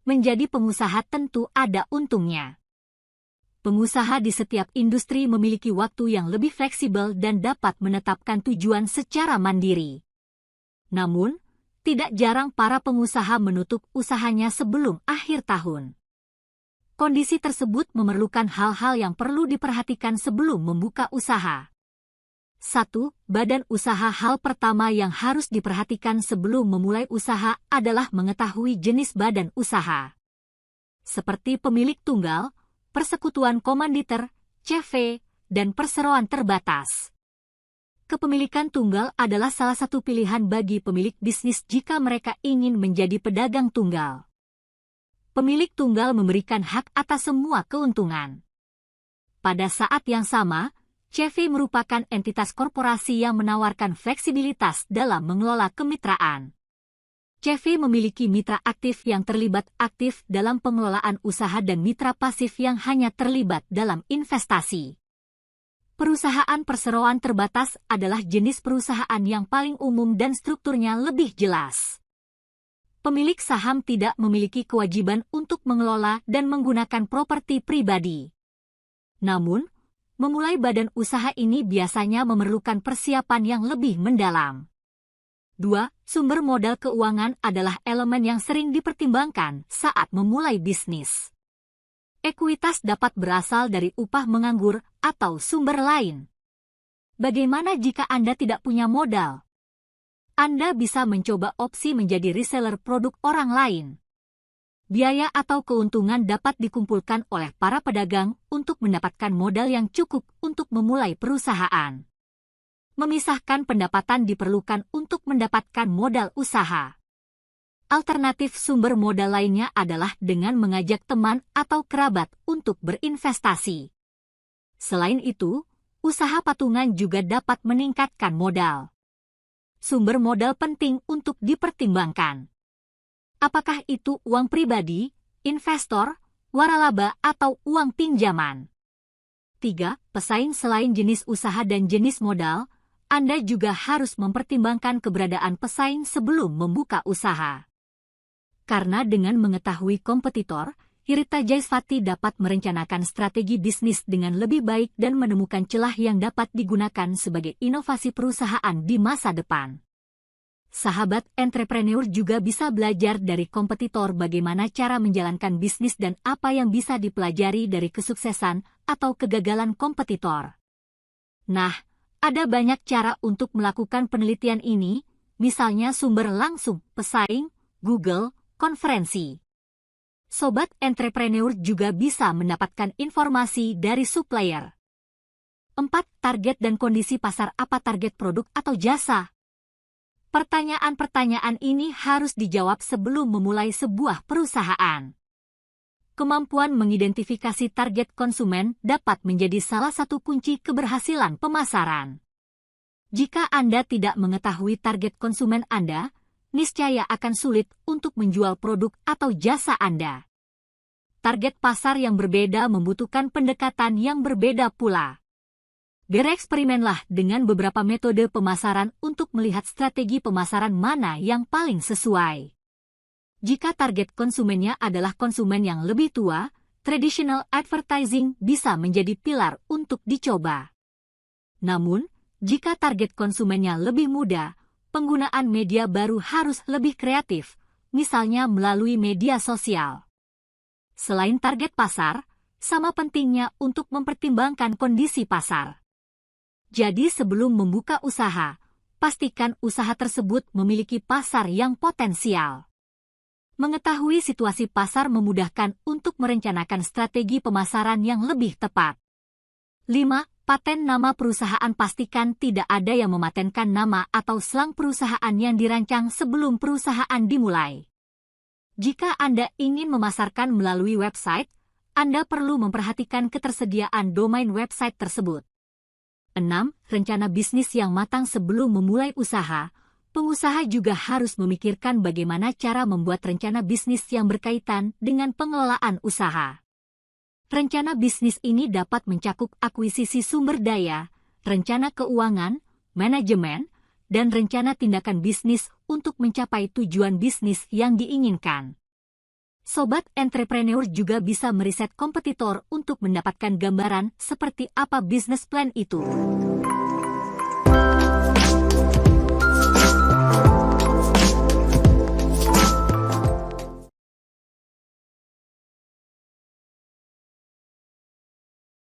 menjadi pengusaha tentu ada untungnya. Pengusaha di setiap industri memiliki waktu yang lebih fleksibel dan dapat menetapkan tujuan secara mandiri. Namun, tidak jarang para pengusaha menutup usahanya sebelum akhir tahun. Kondisi tersebut memerlukan hal-hal yang perlu diperhatikan sebelum membuka usaha. 1. Badan usaha. Hal pertama yang harus diperhatikan sebelum memulai usaha adalah mengetahui jenis badan usaha. Seperti pemilik tunggal, persekutuan komanditer, CV, dan perseroan terbatas. Kepemilikan tunggal adalah salah satu pilihan bagi pemilik bisnis jika mereka ingin menjadi pedagang tunggal. Pemilik tunggal memberikan hak atas semua keuntungan. Pada saat yang sama, CV merupakan entitas korporasi yang menawarkan fleksibilitas dalam mengelola kemitraan. CV memiliki mitra aktif yang terlibat aktif dalam pengelolaan usaha dan mitra pasif yang hanya terlibat dalam investasi. Perusahaan perseroan terbatas adalah jenis perusahaan yang paling umum dan strukturnya lebih jelas. Pemilik saham tidak memiliki kewajiban untuk mengelola dan menggunakan properti pribadi. Namun, memulai badan usaha ini biasanya memerlukan persiapan yang lebih mendalam. 2. Sumber modal keuangan adalah elemen yang sering dipertimbangkan saat memulai bisnis. Ekuitas dapat berasal dari upah menganggur atau sumber lain. Bagaimana jika Anda tidak punya modal? Anda bisa mencoba opsi menjadi reseller produk orang lain. Biaya atau keuntungan dapat dikumpulkan oleh para pedagang untuk mendapatkan modal yang cukup untuk memulai perusahaan. Memisahkan pendapatan diperlukan untuk mendapatkan modal usaha. Alternatif sumber modal lainnya adalah dengan mengajak teman atau kerabat untuk berinvestasi. Selain itu, usaha patungan juga dapat meningkatkan modal. Sumber modal penting untuk dipertimbangkan. Apakah itu uang pribadi, investor, waralaba, atau uang pinjaman? 3. Pesaing. Selain jenis usaha dan jenis modal, Anda juga harus mempertimbangkan keberadaan pesaing sebelum membuka usaha. Karena dengan mengetahui kompetitor, Hirita Jaisvati dapat merencanakan strategi bisnis dengan lebih baik dan menemukan celah yang dapat digunakan sebagai inovasi perusahaan di masa depan. Sahabat entrepreneur juga bisa belajar dari kompetitor bagaimana cara menjalankan bisnis dan apa yang bisa dipelajari dari kesuksesan atau kegagalan kompetitor. Nah, ada banyak cara untuk melakukan penelitian ini, misalnya sumber langsung, pesaing, Google, konferensi. Sobat entrepreneur juga bisa mendapatkan informasi dari supplier. 4. Target dan kondisi pasar. Apa target produk atau jasa? Pertanyaan-pertanyaan ini harus dijawab sebelum memulai sebuah perusahaan. Kemampuan mengidentifikasi target konsumen dapat menjadi salah satu kunci keberhasilan pemasaran. Jika Anda tidak mengetahui target konsumen Anda, niscaya akan sulit untuk menjual produk atau jasa Anda. Target pasar yang berbeda membutuhkan pendekatan yang berbeda pula. Bereksperimenlah dengan beberapa metode pemasaran untuk melihat strategi pemasaran mana yang paling sesuai. Jika target konsumennya adalah konsumen yang lebih tua, traditional advertising bisa menjadi pilar untuk dicoba. Namun, jika target konsumennya lebih muda, penggunaan media baru harus lebih kreatif, misalnya melalui media sosial. Selain target pasar, sama pentingnya untuk mempertimbangkan kondisi pasar. Jadi sebelum membuka usaha, pastikan usaha tersebut memiliki pasar yang potensial. Mengetahui situasi pasar memudahkan untuk merencanakan strategi pemasaran yang lebih tepat. 5. Paten nama perusahaan. Pastikan tidak ada yang mematenkan nama atau slang perusahaan yang dirancang sebelum perusahaan dimulai. Jika Anda ingin memasarkan melalui website, Anda perlu memperhatikan ketersediaan domain website tersebut. 6. Rencana bisnis yang matang. Sebelum memulai usaha, pengusaha juga harus memikirkan bagaimana cara membuat rencana bisnis yang berkaitan dengan pengelolaan usaha. Rencana bisnis ini dapat mencakup akuisisi sumber daya, rencana keuangan, manajemen, dan rencana tindakan bisnis untuk mencapai tujuan bisnis yang diinginkan. Sobat entrepreneur juga bisa meriset kompetitor untuk mendapatkan gambaran seperti apa bisnis plan itu.